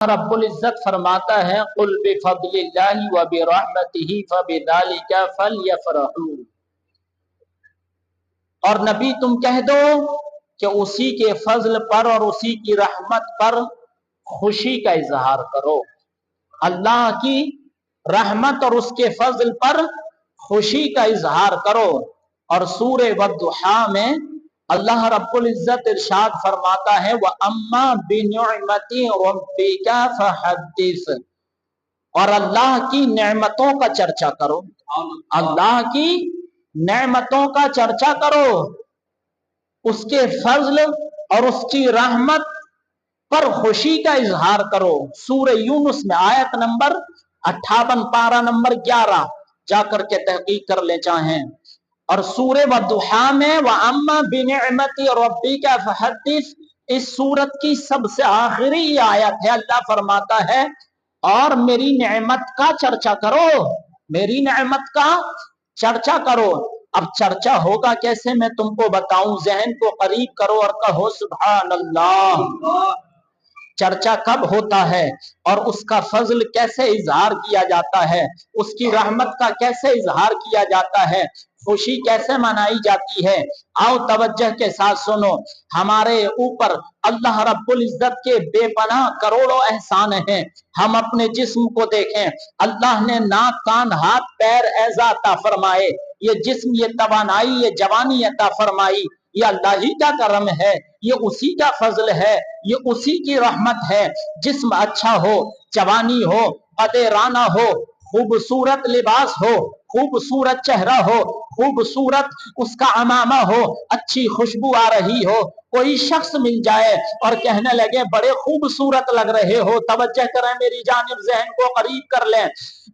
रब्बुल इज्जत फरमाता है कुल बिफद्लिल्लाहि व बिरहमतिही फबिज़ालिका फलयफ़रहू। और नबी तुम कह दो कि उसी के फजल पर और उसी की रहमत पर खुशी का इजहार करो। अल्लाह की रहमत और उसके फजल पर खुशी का इजहार करो। और सूरे वद्दुहा में अल्लाह रब्बुल इज्जत इरशाद फरमाता है व अम्मा बिनिअमति रब्बिका फहद्दिस। और अल्लाह की नेमतों का चर्चा करो, अल्लाह की नेमतों का चर्चा करो, उसके फजल और उसकी रहमत पर खुशी का इजहार करो। सूरे यूनुस में आयत नंबर 58 पारा नंबर 11 जाकर के तहकीक कर ले चाहें। और सूरे वद्दुहा में व अम्मा बिनिअमति रब्बिका फहद्दिस, इस सूरत की सबसे आखिरी आयत है। अल्लाह फरमाता है और मेरी नेमत का चर्चा करो, मेरी नेमत का चर्चा करो। अब चर्चा होगा कैसे मैं तुमको बताऊं, जहन को करीब करो और कहो सुभान अल्लाह। चर्चा कब होता है और उसका फजल कैसे इजहार किया जाता है, उसकी रहमत का कैसे इजहार किया जाता है, खुशी कैसे मनाई जाती है। आओ तवज्जो के साथ सुनो। हमारे ऊपर अल्लाह रब्बुल इज्जत के बेपनाह करोड़ों एहसान हैं। हम अपने जिस्म को देखें, अल्लाह ने नाक कान हाथ पैर ऐज़ा अता फरमाए, ये जिस्म, ये तवानाई, ये जवानी अता फरमाई, ये अल्लाह ही का करम है, ये उसी का फजल है, ये उसी की रहमत है। जिस्म अच्छा हो, जवानी हो, अदेराना हो, खूबसूरत लिबास हो, खूबसूरत चेहरा हो, खूबसूरत उसका अमामा हो, अच्छी खुशबू आ रही हो, कोई शख्स मिल जाए और कहने लगे बड़े खूबसूरत लग रहे हो, तवज्जो करें मेरी जानिब, ज़हन को करीब कर लें।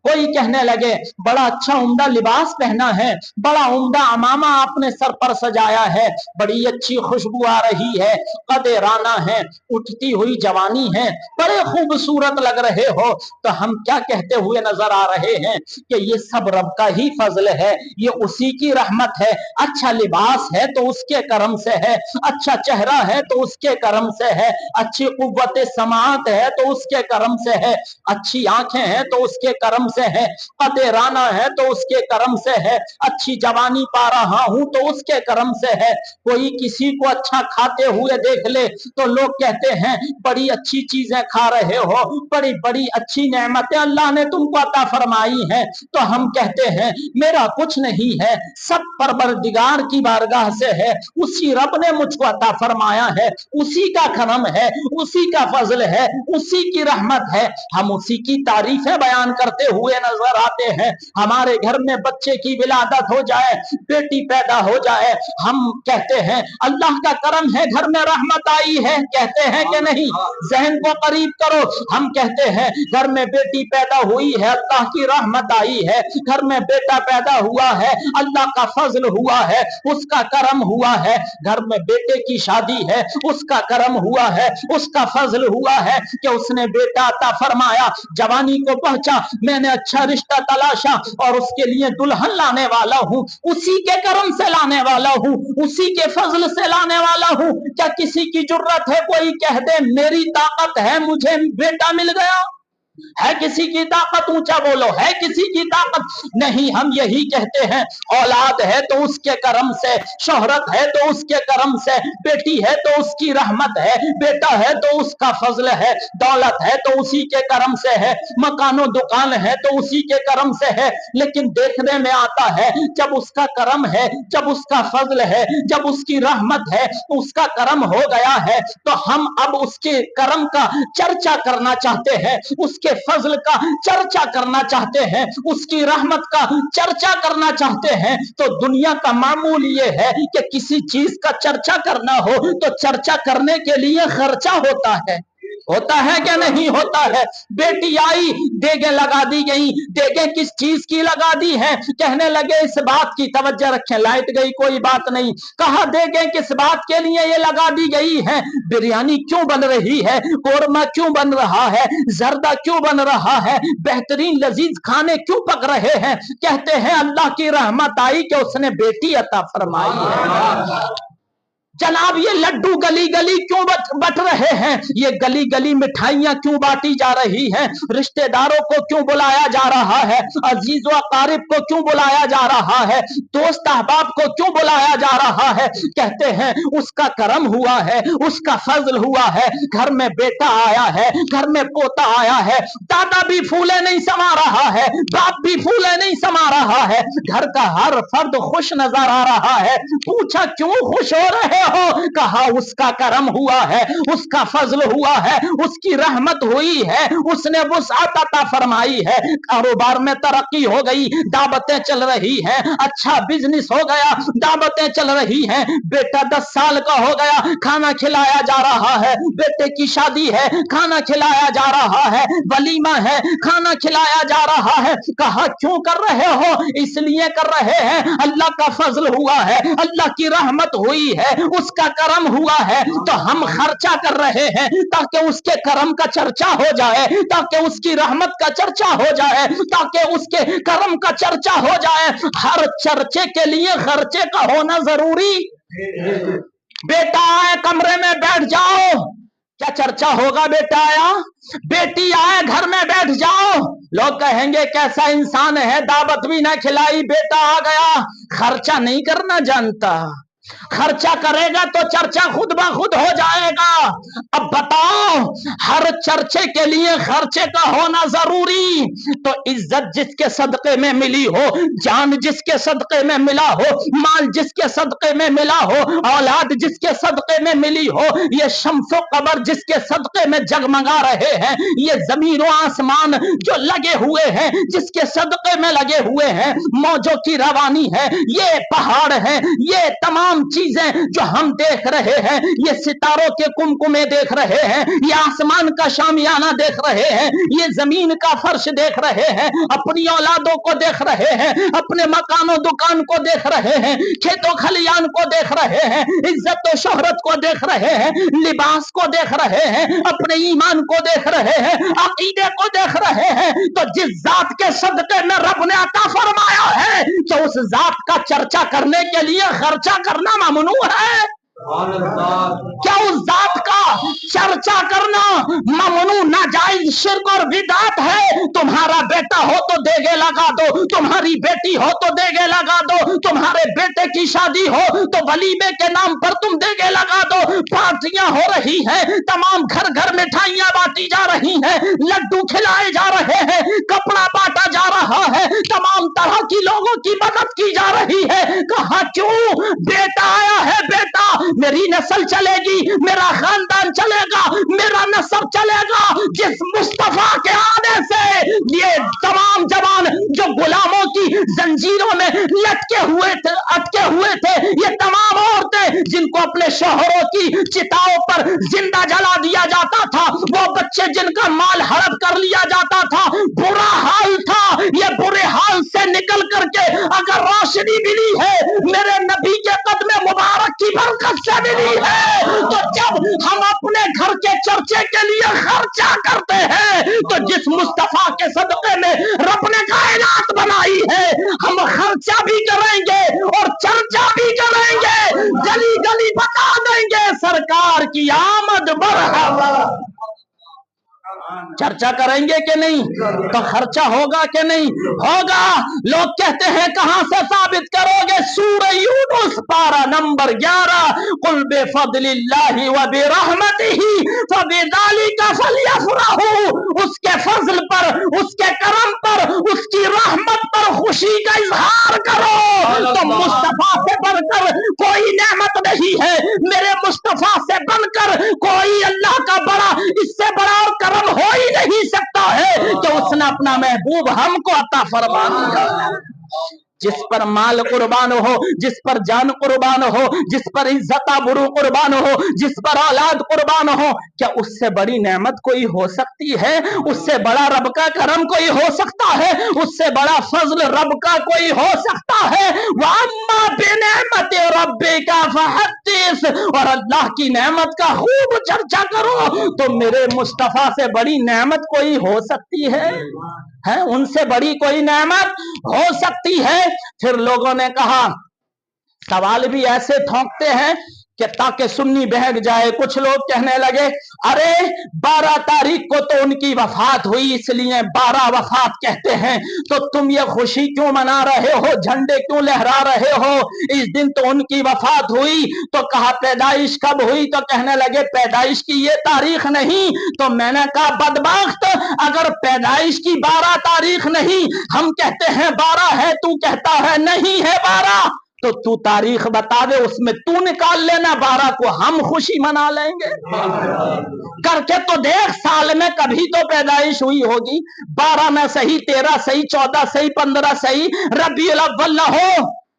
कोई कहने लगे बड़ा अच्छा उम्दा लिबास पहना है, बड़ा उम्दा अमामा आपने सर पर सजाया है, बड़ी अच्छी खुशबू आ रही है, कदेराना है, उठती हुई जवानी है, बड़े खूबसूरत लग रहे हो, तो हम क्या कहते हुए नजर आ रहे हैं कि ये सब रब का ही फजल है, ये उसी की रहमत है। अच्छा लिबास है तो उसके करम से है, अच्छा चेहरा है तो उसके करम से है, अच्छी कुव्वत समाअत है तो उसके करम से है, अच्छी आंखें हैं तो उसके करम से है, कदेराना है तो उसके करम से है, अच्छी जवानी पा रहा हूं तो उसके करम से है। कोई किसी को अच्छा खाते हुए देख ले तो लोग कहते हैं बड़ी अच्छी चीजें खा रहे हो, बड़ी बड़ी अच्छी नेमतें अल्लाह ने तुमको अता फरमाई हैं, तो हम कहते हैं मेरा कुछ नहीं है, सब परवरदिगार की बारगाह से है, उसी रब ने मुझको अता फरमाया है, उसी का करम है, उसी का फजल है, उसी की रहमत है। हम उसी की तारीफें बयान करते हुए नजर आते हैं। हमारे घर में बच्चे की विलादत हो जाए, बेटी पैदा हो जाए, हम कहते हैं अल्लाह का करम है, घर में रहमत आई है, कहते हैं कि नहीं? जहन को करीब करो, हम कहते हैं घर में बेटी पैदा हुई है, अल्लाह की रहमत आई है, घर में बेटा पैदा हुआ है, अल्लाह का फजल हुआ है, उसका करम हुआ है, घर में बेटे की शादी है, उसका करम हुआ है, उसका फजल हुआ है कि उसने बेटा अता फरमाया, जवानी को पहुंचा, मैंने अच्छा रिश्ता तलाशा और उसके लिए दुल्हन लाने वाला हूं, उसी के करम से लाने वाला हूं, उसी के फजल से लाने वाला हूं। क्या किसी की जरूरत है कोई कह दे मेरी ताकत है मुझे बेटा मिल गया? है किसी की ताकत? ऊंचा बोलो, है किसी की ताकत? नहीं। हम यही कहते हैं औलाद है तो उसके करम से, शोहरत है तो उसके करम से, बेटी है तो उसकी रहमत है, बेटा है तो उसका फजल है, दौलत है तो उसी के करम से है, मकानो दुकान है तो उसी के करम से है। लेकिन देखने में आता है जब उसका करम है, जब उसका फजल है, जब उसकी रहमत है, उसका करम हो गया है, तो हम अब उसके करम का चर्चा करना चाहते हैं, उसके फजल का चर्चा करना चाहते हैं, उसकी रहमत का चर्चा करना चाहते हैं। तो दुनिया का मामूल ये है कि किसी चीज का चर्चा करना हो तो चर्चा करने के लिए खर्चा होता है क्या नहीं होता है? बेटी आई, देगे लगा दी गई, देगे किस चीज की लगा दी है? कहने लगे इस बात की, तवज्जो रखें, लाइट गई कोई बात नहीं, कहा देगे किस बात के लिए ये लगा दी गई है? बिरयानी क्यों बन रही है, कोरमा क्यों बन रहा है, जर्दा क्यों बन रहा है, बेहतरीन लजीज खाने क्यों पक रहे हैं? कहते हैं अल्लाह की रहमत आई कि उसने बेटी अता फरमाई है। जनाब ये लड्डू गली गली क्यों बट रहे हैं, ये गली गली मिठाइयां क्यों बांटी जा रही हैं, रिश्तेदारों को क्यों बुलाया जा रहा है, अजीज व अकारिब को क्यों बुलाया जा रहा है, दोस्त अहबाब को क्यों बुलाया जा रहा है। कहते हैं उसका करम हुआ है, उसका फजल हुआ है, घर में बेटा आया है, घर में पोता आया है, दादा भी फूले नहीं समा रहा है, बाप भी फूले नहीं समा रहा है, घर का हर फर्द खुश नजर आ रहा है। पूछा क्यों खुश हो रहे हो, कहा उसका करम हुआ है, उसका फजल हुआ है, उसकी रहमत हुई है, उसने वुसअत अता फरमाई है, कारोबार में तरक्की हो गई, दावतें चल रही हैं, अच्छा बिजनेस हो गया, दावतें चल रही हैं, बेटा 10 साल का हो गया, खाना खिलाया जा रहा है, बेटे की शादी है, खाना खिलाया जा रहा है, वलीमा है, खाना खिलाया जा रहा है। कहा क्यों कर रहे हो, इसलिए कर रहे हैं अल्लाह का फजल हुआ है, अल्लाह की रहमत हुई है, उसका करम हुआ है, तो हम खर्चा कर रहे हैं ताकि उसके करम का चर्चा हो जाए, ताकि उसकी रहमत का चर्चा हो जाए, ताकि उसके करम का चर्चा हो जाए। हर चर्चे के लिए खर्चे का होना जरूरी। बेटा आए कमरे में बैठ जाओ, क्या चर्चा होगा, बेटा आया, बेटी आए घर में बैठ जाओ, लोग कहेंगे कैसा इंसान है, दावत भी ना खिलाई, बेटा आ गया। खर्चा नहीं करना जानता, खर्चा करेगा तो चर्चा खुद ब खुद हो जाएगा। अब बताओ, हर चर्चे के लिए खर्चे का होना जरूरी, तो इज्जत जिसके सदके में मिली हो, जान जिसके सदके में मिला हो, माल जिसके सदके में मिला हो, औलाद जिसके सदके में मिली हो, ये शम्सो कमर जिसके सदके में जगमगा रहे हैं, ये जमीन और आसमान जो लगे हुए हैं जिसके सदके में लगे हुए हैं, मौजों की रवानी है, ये पहाड़ है, ये तमाम चीजें जो हम देख रहे हैं, ये सितारों के कुमकुमे देख रहे हैं, ये आसमान का शामियाना देख रहे हैं, ये जमीन का फर्श देख रहे हैं, अपनी औलादों को देख रहे हैं, अपने मकानों दुकान को देख रहे हैं, खेतों खलियान को देख रहे हैं, इज्जत और शोहरत को देख रहे हैं, लिबास को देख रहे हैं, अपने ईमान को देख रहे हैं, अकीदे को देख रहे हैं। तो जिस जात के सदके में रब ने अता फरमाया है कि उस जात का चर्चा करने के लिए खर्चा करना ममनू है, क्या उस जात का चर्चा करना ममनू नाजायज शिर्क और बिदात है। तुम्हारा बेटा हो तो देगे लगा दो, तुम्हारी बेटी हो तो देगे लगा दो, तुम्हारे बेटे की शादी हो तो वलीमे के नाम पर तुम देगे लगा दो, पार्टियां हो रही हैं, तमाम घर घर मिठाइयां बांटी जा रही हैं, लड्डू खिलाए जा रहे हैं, कपड़ा बांटा जा रहा है, तमाम तरह की लोगों की मदद की जा रही है। कहा क्यों, बेटा आया है, बेटा मेरी नस्ल चलेगी, मेरा खानदान चलेगा, मेरा नस्ब चलेगा। जिस मुस्तफा के आने से ये तमाम जवान जो गुलामों की जंजीरों में लटके हुए थे, अटके हुए थे, ये तमाम औरतें जिनको अपने शोहरों की चिताओं पर जिंदा जला दिया जाता था, वो बच्चे जिनका माल हड़प कर लिया जाता था, बुरा हाल था। ये बुरे हाल से निकल करके अगर रोशनी मिली है, मेरे नबी के कदम मुबारक की बरकत से मिली है, तो जब हम अपने घर के चर्चे के लिए खर्चा करते हैं, तो जिस मुस्तफा के सदके में रब ने कायनात बनाई है, हम खर्चा भी करेंगे और चर्चा भी करेंगे, गली गली बता देंगे सरकार की आमद मरहबा। चर्चा करेंगे कि नहीं, तो खर्चा होगा कि नहीं होगा। लोग कहते हैं कहां से साबित करोगे, सूरह यूनुस पारा नंबर 11, कुल बिफज़लिल्लाहि व बिरहमतिही फबिज़ालिका फलयफ़रहू, उसके फजल पर, उसके करम पर, उसकी रहमत पर खुशी का इजहार करो। तो मुस्तफा से बढ़कर कोई नेमत नहीं है, मेरे मुस्तफा से बनकर कोई अल्लाह का बड़ा, इससे बड़ा और करम हो ही नहीं सकता है कि उसने अपना महबूब हमको अता फरमा दिया। जिस पर माल कुर्बान हो, जिस पर जान कुर्बान हो, जिस पर इज्जत आबरू कुर्बान हो, जिस पर औलाद कुर्बान हो, क्या उससे बड़ी नेमत कोई हो सकती है? उससे बड़ा रब का करम कोई हो सकता है? उससे बड़ा फजल रब का कोई हो सकता है? वअम्मा बिनेमति रब्बिका फहद्दिस, और अल्लाह की नेमत का खूब चर्चा करो। तो मेरे मुस्तफा से बड़ी नेमत कोई हो सकती है? उनसे बड़ी कोई नेमत हो सकती है? फिर लोगों ने कहा, सवाल भी ऐसे ठोंकते हैं कि ताकि सुन्नी बहक जाए। कुछ लोग कहने लगे अरे 12 तारीख को तो उनकी वफात हुई इसलिए 12 वफात कहते हैं, तो तुम ये खुशी क्यों मना रहे हो, झंडे क्यों लहरा रहे हो, इस दिन तो उनकी वफात हुई। तो कहा पैदाइश कब हुई, तो कहने लगे पैदाइश की ये तारीख नहीं। तो मैंने कहा बदबख्त, अगर पैदाइश की 12 तारीख नहीं, हम कहते हैं 12 है, तू कहता है नहीं है 12, तो तू तारीख बता दे, उसमें तू निकाल लेना 12 को, हम खुशी मना लेंगे। करके तो देख, साल में कभी तो पैदाइश हुई होगी, 12 में सही, 13 सही, 14 सही, 15 सही, रबीउल अव्वल हो,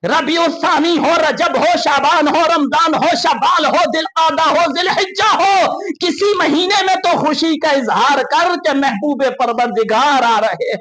रबीउल सानी हो, रजब हो, शाबान हो, रमजान हो, शव्वाल हो, दिलकादा हो, जिलहिज्जा हो, किसी महीने में तो खुशी का इजहार कर के महबूब परवरदिगार आ रहे हैं।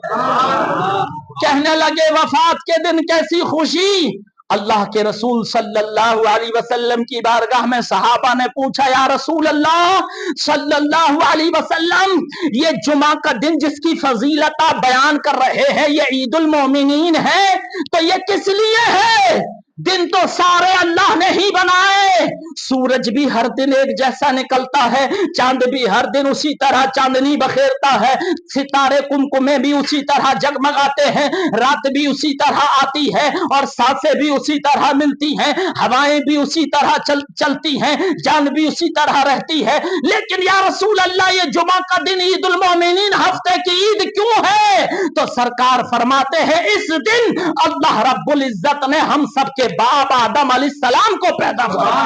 कहने लगे वफात के दिन कैसी खुशी। अल्लाह के रसूल सल्लल्लाहु अलैहि वसल्लम की बारगाह में सहाबा ने पूछा, या रसूल अल्लाह सल्लल्लाहु अलैहि वसल्लम, ये जुमा का दिन जिसकी फजीलत आप बयान कर रहे हैं, ये ईदुल मोमिनीन है, तो ये किस लिए है? दिन तो सारे अल्लाह ने ही बनाए, सूरज भी हर दिन एक जैसा निकलता है, चांद भी हर दिन उसी तरह चांदनी बखेरता है, सितारे कुमकुमे भी उसी तरह जगमगाते हैं, रात भी उसी तरह आती है और सांसें भी उसी तरह मिलती हैं, हवाएं भी उसी तरह चलती हैं, जान भी उसी तरह रहती है। लेकिन या रसूल अल्लाह, ये जुमा का दिन ईदुल मोमिनीन, हफ्ते की ईद क्यों है? तो सरकार फरमाते हैं इस दिन अल्लाह रब्बुल इज्जत ने हम सबके बाप आदम अलैहिस्सलाम को पैदा किया।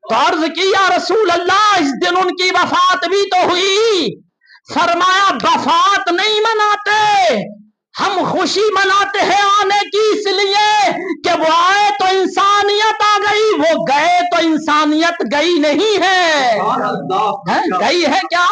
तो अर्ज की या रसूल अल्लाह, इस दिन उनकी वफात भी तो हुई। फरमाया वफात नहीं मनाते, हम खुशी मनाते हैं आने की, इसलिए कि वो आए तो इंसानियत आ गई, वो गए तो इंसानियत गई नहीं है, गई है क्या?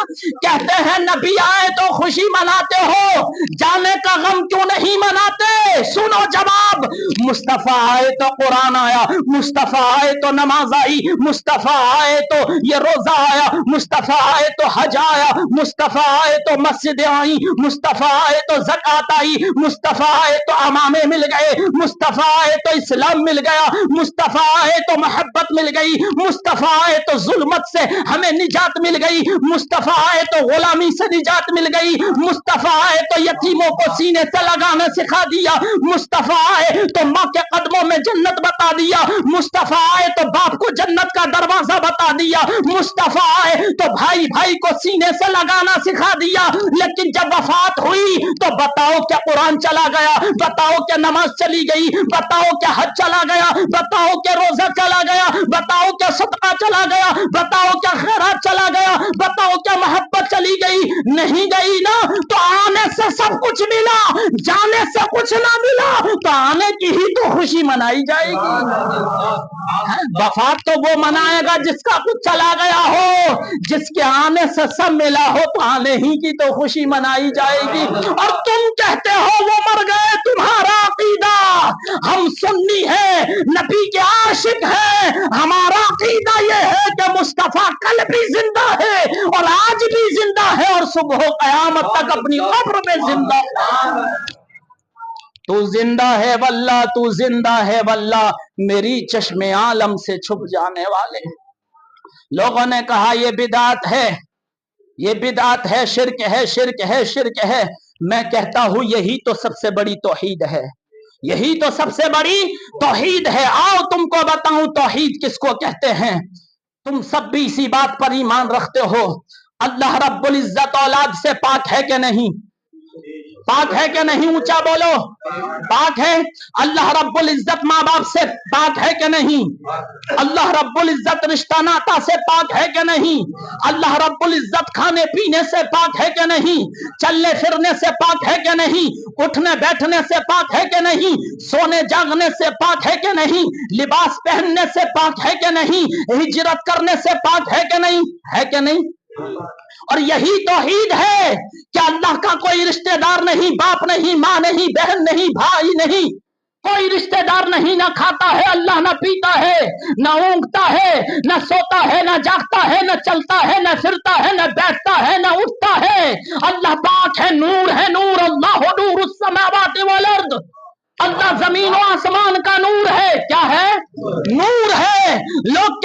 कहते हैं नबी आए तो खुशी मनाते हो, जाने का गम क्यों नहीं मनाते? सुनो जवाब, मुस्तफा आए तो कुरान आया, मुस्तफा आए तो नमाज आई, मुस्तफा आए तो ये रोजा आया, मुस्तफा आए तो हज आया, मुस्तफा आए तो मस्जिद आई, मुस्तफा आए तो ज़कात आई, मुस्तफा आए तो अमामे मिल गए, मुस्तफा आए तो इस्लाम मिल गया, मुस्तफा आए तो मोहब्बत मिल गई, मुस्तफा आए तो जुल्मत से हमें निजात मिल गई, मुस्तफा आए तो गुलामी से निजात मिल गई, मुस्तफा आए तो यतीमों को सीने से लगाना सिखा दिया, मुस्तफा आए तो माँ के कदमों में जन्नत बता दिया, मुस्तफा आए तो बाप को जन्नत का दरवाजा बता दिया, मुस्तफा आए तो भाई भाई को सीने से लगाना सिखा दिया। लेकिन जब वफात हुई तो बताओ क्या कुरान चला गया, बताओ क्या नमाज चली गई, बताओ क्या हज चला गया, बताओ क्या रोजा चला गया, बताओ क्या सदका चला गया, बताओ क्या खैरात चला गया, बताओ क्या मोहब्बत चली गई? नहीं गई ना। तो आने से सब कुछ मिला, जाने से कुछ ना मिला, तो आने की ही तो खुशी मनाई जाएगी। वफात तो वो मनाएगा जिसका कुछ चला गया हो, जिसके आने से सब मिला हो, तो आने ही की तो खुशी मनाई जाएगी। और तुम कहते हो वो मर गए, तुम्हारा अकीदा, हम सुन्नी है, नबी के आशिक है, हमारा अकीदा ये है कि मुस्तफा कल भी जिंदा है और आज भी जिंदा है और सुबह कयामत तक अपनी कब्र में जिंदा है। तू जिंदा है वल्लाह, तू जिंदा है वल्लाह, मेरी चश्मे आलम से छुप जाने वाले। लोगों ने कहा ये बिदात है, ये बिदात है, शिर्क है, शिर्क है, शिर्क है। मैं कहता हूं यही तो सबसे बड़ी तौहीद है, यही तो सबसे बड़ी तौहीद है। आओ तुमको बताऊं तौहीद किसको कहते हैं। तुम सब भी इसी बात पर ईमान रखते हो, अल्लाह रब्बुल इज्जत औलाद से पाक है कि नहीं? पाक है कि नहीं? ऊंचा बोलो, पाक है। अल्लाह रब्बुल इज्जत माँ बाप से पाक है कि नहीं? अल्लाह रब्बुल इज्जत रिश्ता नाता से पाक है कि नहीं? अल्लाह रब्बुल इज्जत खाने पीने से पाक है कि नहीं? चलने फिरने से पाक है कि नहीं? उठने बैठने से पाक है कि नहीं? सोने जागने से पाक है कि नहीं? लिबास पहनने से पाक है कि नहीं? हिजरत करने से पाक है कि नहीं? है कि नहीं? और यही तौहीद है कि अल्लाह का कोई रिश्तेदार नहीं, बाप नहीं, माँ नहीं, बहन नहीं, भाई नहीं, कोई रिश्तेदार नहीं, ना खाता है अल्लाह, ना पीता है, ना ऊँगता है, ना सोता है, ना जागता है, ना चलता है, ना फिरता है, ना बैठता है, ना उठता है। अल्लाह पाक है, नूर है, नूर अल्लाह नूरुस समावाति वल अर्द। अल्लाह जमीन और आसमान का नूर है। क्या है? नूर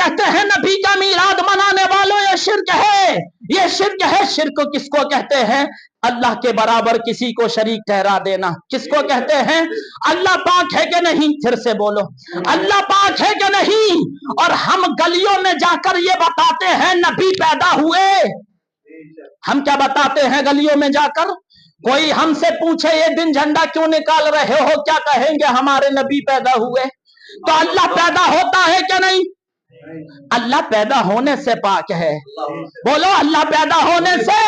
कहते हैं नबी का मीलाद मनाने वालों ये शिर्क है, ये शिर्क है। शिर्क किसको कहते हैं? अल्लाह के बराबर किसी को शरीक ठहरा देना। किसको कहते हैं? अल्लाह पाक है कि नहीं? फिर से बोलो, अल्लाह पाक है कि नहीं? और हम गलियों में जाकर ये बताते हैं नबी पैदा हुए। हम क्या बताते हैं गलियों में जाकर? कोई हमसे पूछे ये दिन झंडा क्यों निकाल रहे हो, क्या कहेंगे? हमारे नबी पैदा हुए। तो अल्लाह पैदा होता है क्या नहीं? अल्लाह पैदा होने से पाक है। बोलो, अल्लाह पैदा होने से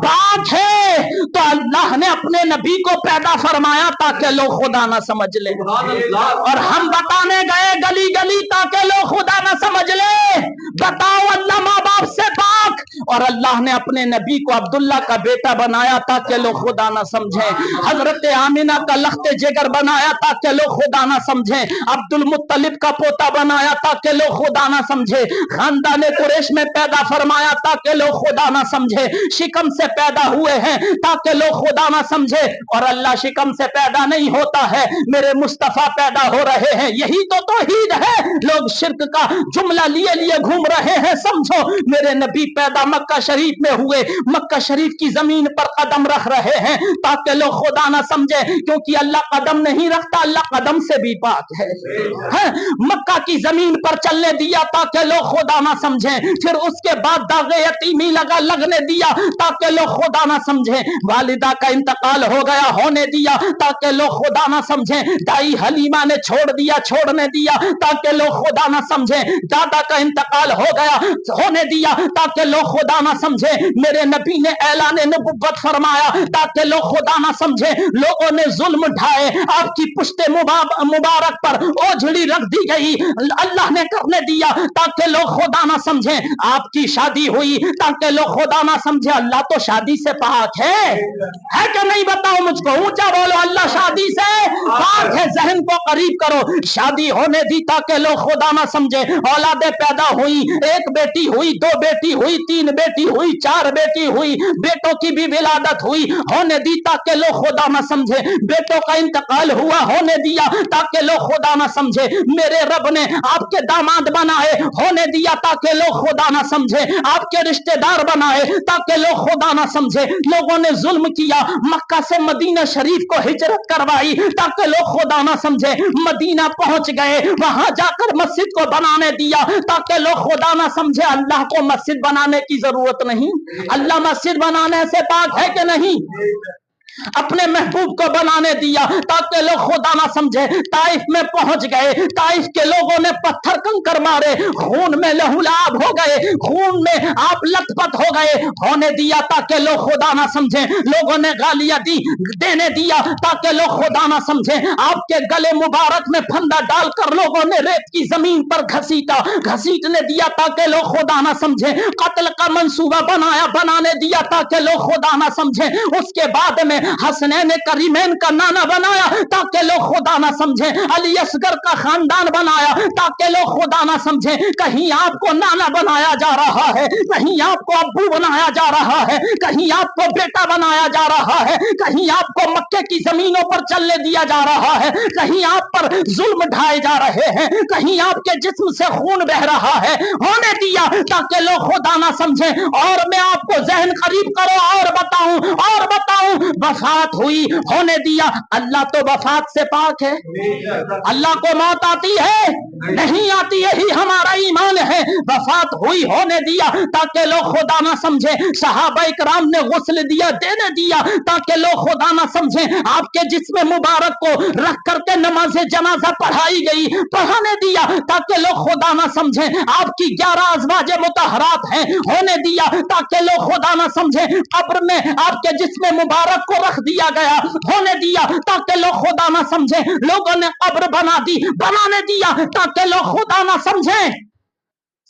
पाक है। तो अल्लाह ने अपने नबी को पैदा फरमाया ताकि लोग खुदा ना समझ ले, और हम बताने गए गली गली ताकि लोग खुदा ना समझ ले। बताओ, अल्लाह माँ बाप से पाक, और अल्लाह ने अपने नबी को अब्दुल्ला का बेटा बनाया ताकि लोग खुदा ना समझे। हजरत आमिना का लख्ते जिगर बनाया ताकि लोग खुदा ना समझे। अब्दुल मुत्तलिब का पोता बनाया ताकि लोग खुदा ना समझे। खानदाने कुरैश में पैदा फरमाया ताकि लोग खुदा ना समझे। शिकम से पैदा हुए हैं ताकि लोग खुदा ना समझे। और अल्लाह शिकम से पैदा नहीं होता है, मेरे मुस्तफा पैदा हो रहे हैं। यही तो तौहीद है। लोग शिर्क का जुमला लिए लिए घूम रहे हैं। समझो, मेरे नबी पैदा मक्का शरीफ में हुए, मक्का शरीफ की जमीन पर कदम रख रहे हैं ताकि लोग खुदा ना समझे, क्योंकि अल्लाह कदम नहीं रखता, अल्लाह कदम से भी पाक है। मक्का की जमीन पर चलने दिया ताकि लोग खुदा ना समझे। फिर उसके बाद दागे यतीमी लगने दिया ताकि लोग खुदा ना समझे। वालिदा का इंतकाल हो गया, होने दिया ताकि लोग खुदा ना समझे। दाई हलीमा ने छोड़ने दिया ताकि लोग खुदा ना समझे। दादा का इंतकाल हो गया, होने दिया ताकि लोग खुदा ना समझे। मेरे नबी ने ऐलान नबुव्वत फरमाया ताकि लोग खुदा ना समझे। लोगों ने जुल्म ढाए, आपकी पुश्ते मुबारक पर ओझड़ी रख दी गई, अल्लाह ने करने दिया ताकि लोग खुदा ना समझे। आपकी शादी हुई ताकि लोग खुदा ना समझे। अल्लाह तो शादी से पाक है कि नहीं? बताओ मुझको, ऊंचा बोलो, अल्लाह शादी से पाक है। जहन को करीब करो। शादी होने दी ताकि लोग खुदा ना समझे। औलादे पैदा हुई, एक बेटी हुई, दो बेटी हुई, तीन बेटी हुई, चार बेटी हुई, बेटों की भी विलादत हुई, होने दी ताकि लोग खुदा ना समझे। बेटों का इंतकाल हुआ, होने दिया ताकि लोग खुदा ना समझे। मेरे रब ने आपके दामाद बनाए, होने दिया ताकि लोग खुदा ना समझे। आपके रिश्तेदार बनाए ताकि लोग खुदा ना समझे। लोगों ने जुल्म किया, मक्का से मदीना शरीफ को हिजरत करवाई ताकि लोग खुदा ना समझे। मदीना पहुंच गए, वहां जाकर मस्जिद को बनाने दिया ताकि लोग खुदा ना समझे। अल्लाह को मस्जिद बनाने की जरूरत नहीं, अल्लाह मस्जिद बनाने से पाक है कि नहीं? अपने महबूब को बनाने दिया ताकि लोग खुदा ना समझे। ताइफ में पहुंच गए, ताइफ के लोगों ने पत्थर कंकर मारे, खून में लहूलाब हो गए, खून में आप लथपथ हो गए, होने दिया ताकि लोग खुदा ना समझे। लोगों ने गालियां देने दिया ताकि लोग खुदा ना समझे। आपके गले मुबारक में फंदा डालकर लोगों ने रेत की जमीन पर घसीटने दिया ताकि लोग खुदा ना समझे। कत्ल का मंसूबा बनाने दिया ताकि लोग खुदा ना समझे। उसके बाद में हसनैन करीमैन का नाना बनाया ताकि लोग खुदा ना समझे। अली असगर का खानदान बनाया ताकि लोग खुदा ना समझे। कहीं आपको नाना बनाया जा रहा है, कहीं आपको अब्बू बनाया जा रहा है, कहीं आपको बेटा बनाया जा रहा है, कहीं आपको मक्के की जमीनों पर चलने दिया जा रहा है, कहीं आप पर जुल्म ढाए जा रहे हैं, कहीं आपके जिस्म से खून बह रहा है, होने दिया ताकि लोग खुदा ना समझे। और मैं आपको जहन करीब करो और बताऊं, वफात हुई, होने दिया। अल्लाह तो वफात से पाक है। अल्लाह को मौत आती है? नहीं आती, यही हमारा ईमान है। वफात हुई, होने दिया ताकि लोग खुदा ना समझे। सहाबा इकराम ने गुस्ल देने दिया ताकि लोग खुदा ना समझे। आपके जिस्म मुबारक को रख करके नमाज जनाजा पढ़ाई गई, पढ़ाने दिया ताकि लोग खुदा ना समझे। आपकी 11 अज़वाजे मुतहरात हैं, होने दिया ताकि लोग खुदा ना समझे। कब्र में आपके जिस्म मुबारक को रख दिया गया, होने दिया ताकि लोग खुदा ना समझे। लोगों ने कब्र बनाने दिया ताकि लोग खुदा ना समझे।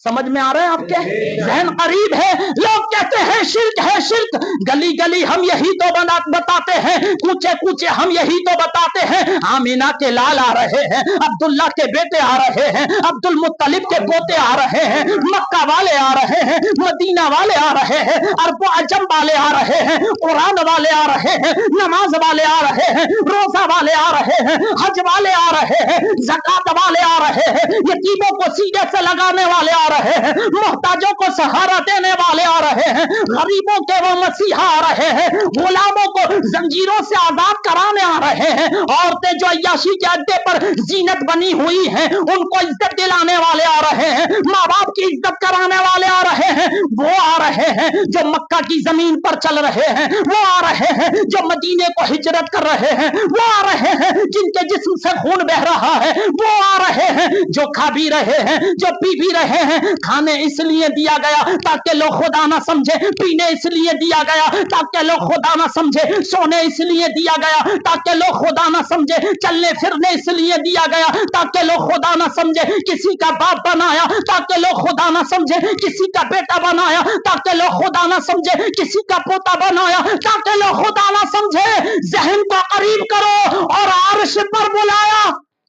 समझ में आ रहा है आपके? जहन करीब है। लोग कहते हैं शिर्क है, शिर्क। गली गली हम यही तो बताते हैं, कूचे कूचे हम यही तो बताते हैं। आमीना के लाल आ रहे हैं, अब्दुल्ला के बेटे आ रहे हैं, अब्दुल मुत्तलिब के पोते आ रहे हैं, मक्का वाले आ रहे हैं, मदीना वाले आ रहे हैं, अरब अजम वाले आ रहे हैं, कुरान वाले आ रहे हैं, नमाज वाले आ रहे हैं, रोजा वाले आ रहे हैं, हज वाले आ रहे हैं, ज़कात वाले आ रहे हैं, यतीमों को सीधे से लगाने वाले आ रहे हैं, मोहताजों को सहारा देने वाले आ रहे हैं, गरीबों के वो मसीहा आ रहे हैं, गुलामों को जंजीरों से आजाद कराने आ रहे हैं, औरतें जो अय्याशी के अड्डे पर जीनत बनी हुई हैं उनको इज्जत दिलाने वाले आ रहे हैं, माँ बाप की इज्जत कराने वाले आ रहे हैं, वो आ रहे हैं जो मक्का की जमीन पर चल रहे हैं, वो आ रहे हैं जो मदीने को हिजरत कर रहे हैं, वो आ रहे हैं जिनके जिस्म से खून बह रहा है, वो आ रहे हैं जो खा भी रहे हैं, जो पी भी रहे हैं। खाने इसलिए दिया गया ताकि लोग खुदा ना समझे, पीने इसलिए दिया गया ताकि लोग खुदा ना समझे, सोने इसलिए दिया गया ताकि लोग खुदा ना समझे, चलने फिरने इसलिए दिया गया ताकि लोग खुदा ना समझे, किसी का बाप बनाया ताकि लोग खुदा ना समझे, किसी का बेटा बनाया ताकि लोग खुदा ना समझे, किसी का पोता बनाया ताकि लोग खुदा ना समझे। जहन को करीब करो और अर्श पर बुलाया,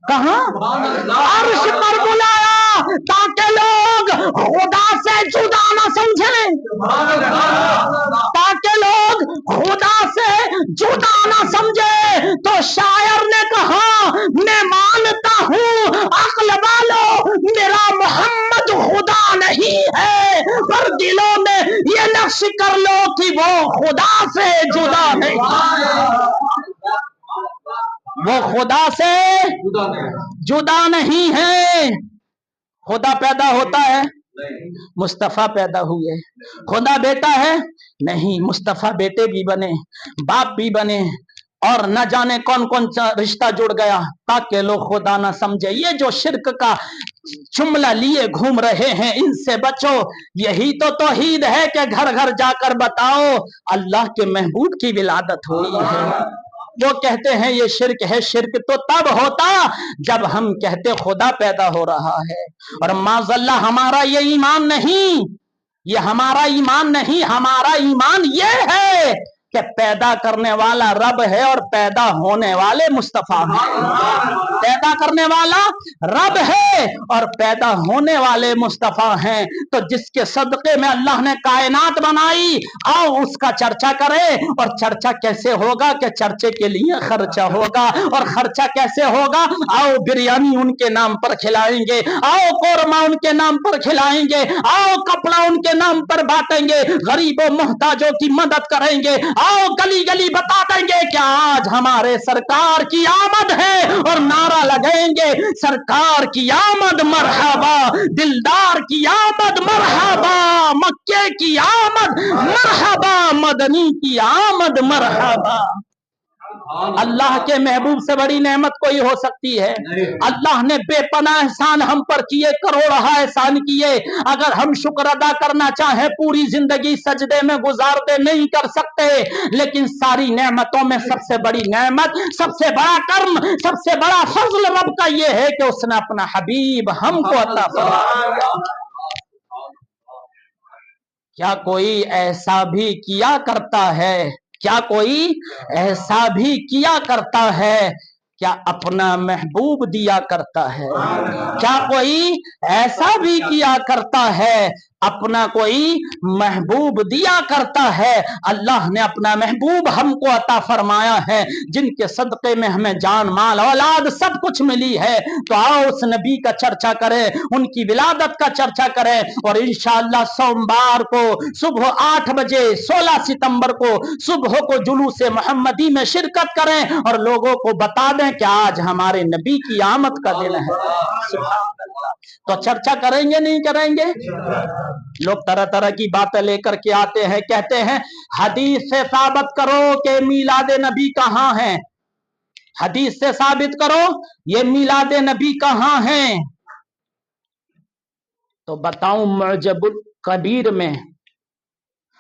कहां? अर्श पर बुलाया ताकि लोग खुदा से जुदा ना समझे, ताकि लोग खुदा से जुदा ना समझे। तो शायर ने कहा मैं मानता हूं अक्ल वालों मेरा मोहम्मद खुदा नहीं है, पर दिलों में ये नक्श कर लो कि वो खुदा से जुदा नहीं, वो खुदा से जुदा नहीं है। खुदा पैदा होता है, मुस्तफा पैदा हुए। खुदा बेटा है, नहीं, मुस्तफा बेटे भी बने, बाप भी बने, और न जाने कौन कौन सा रिश्ता जुड़ गया ताकि लोग खुदा ना समझे। ये जो शिर्क का जुमला लिए घूम रहे हैं इनसे बचो। यही तो तौहीद है कि घर घर जाकर बताओ अल्लाह के महबूब की विलादत हुई है। वो कहते हैं ये शिर्क है। शिर्क तो तब होता जब हम कहते खुदा पैदा हो रहा है। और माज़ल्ला हमारा ये ईमान नहीं, ये हमारा ईमान नहीं, हमारा ईमान ये है कि पैदा करने वाला रब है और पैदा होने वाले मुस्तफा हैं। पैदा करने वाला रब है और पैदा होने वाले मुस्तफा हैं। तो जिसके सदके में अल्लाह ने कायनात बनाई, आओ उसका चर्चा करें। और चर्चा कैसे होगा कि चर्चे के लिए खर्चा होगा। और खर्चा कैसे होगा? आओ बिरयानी उनके नाम पर खिलाएंगे, आओ कोरमा उनके नाम पर खिलाएंगे, आओ कपड़ा उनके नाम पर बांटेंगे, गरीबों मोहताजों की मदद करेंगे, आओ गली गली बता देंगे कि आज हमारे सरकार की आमद है, और नारा लगाएंगे सरकार की आमद मरहबा, दिलदार की आमद मरहबा, मक्के की आमद मरहबा, मदनी की आमद मरहबा। अल्लाह के महबूब से बड़ी नेमत कोई हो सकती है? अल्लाह ने बेपनाह एहसान हम पर किए, करोड़ों एहसान किए। अगर हम शुक्र अदा करना चाहें पूरी जिंदगी सजदे में गुजार दे, नहीं कर सकते। लेकिन सारी नेमतों में सबसे बड़ी नेमत, सबसे बड़ा कर्म, सबसे बड़ा फजल रब का यह है कि उसने अपना हबीब हमको अता फरमाया। क्या कोई ऐसा भी किया करता है? क्या कोई ऐसा भी किया करता है? क्या अपना महबूब दिया करता है? क्या कोई ऐसा भी किया करता है? अपना कोई महबूब दिया करता है। अल्लाह ने अपना महबूब हमको अता फरमाया है, जिनके सदक़े में हमें जान माल औलाद सब कुछ मिली है। तो आओ उस नबी का चर्चा करें, उनकी विलादत का चर्चा करें। और इंशाअल्लाह सोमवार को सुबह 8 बजे 16 सितंबर को सुबह को जुलूस मोहम्मदी में शिरकत करें और लोगों को बता दें कि आज हमारे नबी की आमद का दिन है। तो चर्चा करेंगे नहीं करेंगे? लोग तरह तरह की बातें लेकर के आते हैं, कहते हैं हदीस से साबित करो कि मीलाद नबी कहाँ है, हदीस से साबित करो ये मीलाद नबी कहाँ है। तो बताऊं मुअजमुल कबीर में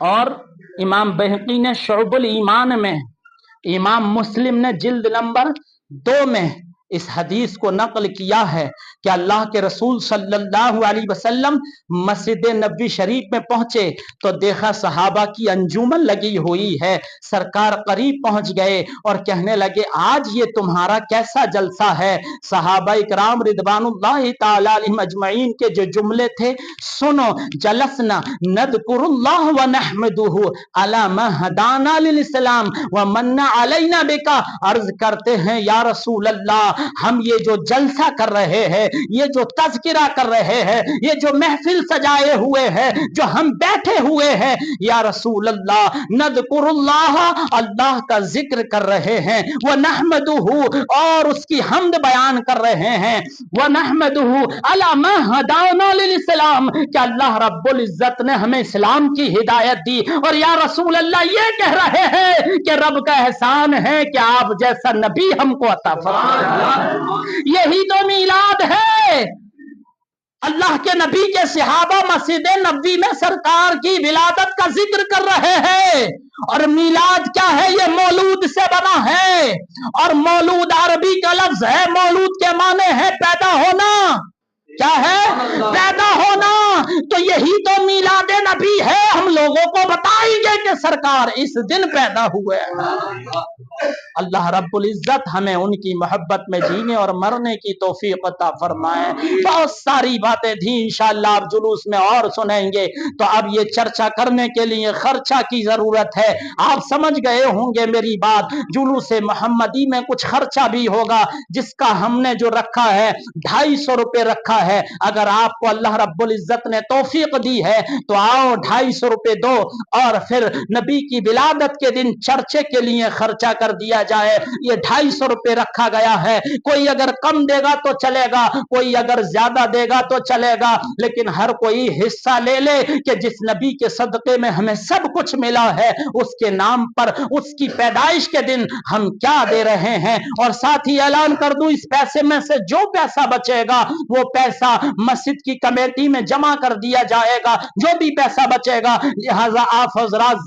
और इमाम बहकी ने शुअबुल ईमान में, इमाम मुस्लिम ने जिल्द नंबर 2 में इस हदीस को नकल किया है कि अल्लाह के रसूल सल्लल्लाहु अलैहि वसल्लम मस्जिद नबवी शरीफ में पहुंचे तो देखा सहाबा की अंजुमन लगी हुई है। सरकार करीब पहुंच गए और कहने लगे आज ये तुम्हारा कैसा जलसा है। सहाबा इकराम रिदवानुल्लाहि ताला अलैहिम अजमईन के जो जुमले थे सुनो, जलसना नज़कुरुल्लाह व नहमदुहु अला मा हदाना लिल इस्लाम व मन्ना अलैना बिका। अर्ज करते हैं या रसूल अल्लाह, हम ये जो जलसा कर रहे हैं ये जो तज़किरा कर रहे हैं, ये जो महफिल सजाए हुए हैं, जो हम बैठे हुए हैं, या रसूल अल्लाह नज़कुरुल्लाह, अल्लाह का जिक्र कर रहे हैं, व नहमदुहु, और उसकी हम्द बयान कर रहे हैं, व नहमदुहु अला मा हदाना लिल इस्लाम, कि अल्लाह रब्बुल इज्जत ने हमें इस्लाम की हिदायत दी। और या रसूल अल्लाह ये कह रहे हैं कि रब का एहसान है कि आप जैसा नबी हमको अता फरमाया। यही तो मीलाद है। अल्लाह के नबी के सहाबा मस्जिद नबी में सरकार की विलादत का जिक्र कर रहे हैं। और मीलाद क्या है? ये मौलूद से बना है, और मौलूद अरबी का लफ्ज है। मौलूद के माने है पैदा होना। क्या है? पैदा होना। तो यही तो मीलाद नबी है। हम लोगों को बताएंगे कि सरकार इस दिन पैदा हुए। अल्लाह रब्बुल इज्जत हमें उनकी मोहब्बत में जीने और मरने की तौफीक अता फरमाए। बहुत सारी बातें थी, इंशाअल्लाह आप जुलूस में और सुनेंगे। तो अब ये चर्चा करने के लिए खर्चा की जरूरत है। आप समझ गए होंगे मेरी बात। जुलूस मोहम्मदी में कुछ खर्चा भी होगा, जिसका हमने जो रखा है 250 रुपए रखा है। अगर आपको अल्लाह रब्बुल इज्जत ने तौफीक दी है तो आओ 250 रुपए दो, और फिर नबी की विलादत के दिन चर्चे के लिए खर्चा कर दिया जाए। ये 250 रुपए रखा गया है। कोई अगर कम देगा तो चलेगा, कोई अगर ज्यादा देगा तो चलेगा, लेकिन हर कोई हिस्सा ले ले कि जिस नबी के सदके में हमें सब कुछ मिला है, उसके नाम पर उसकी पैदाइश के दिन हम क्या दे रहे हैं। और साथ ही ऐलान कर दूं, इस पैसे में से जो पैसा बचेगा वो पैसा मस्जिद की कमेटी में जमा कर दिया जाएगा। जो भी पैसा बचेगा, लिहाजा आप हजरात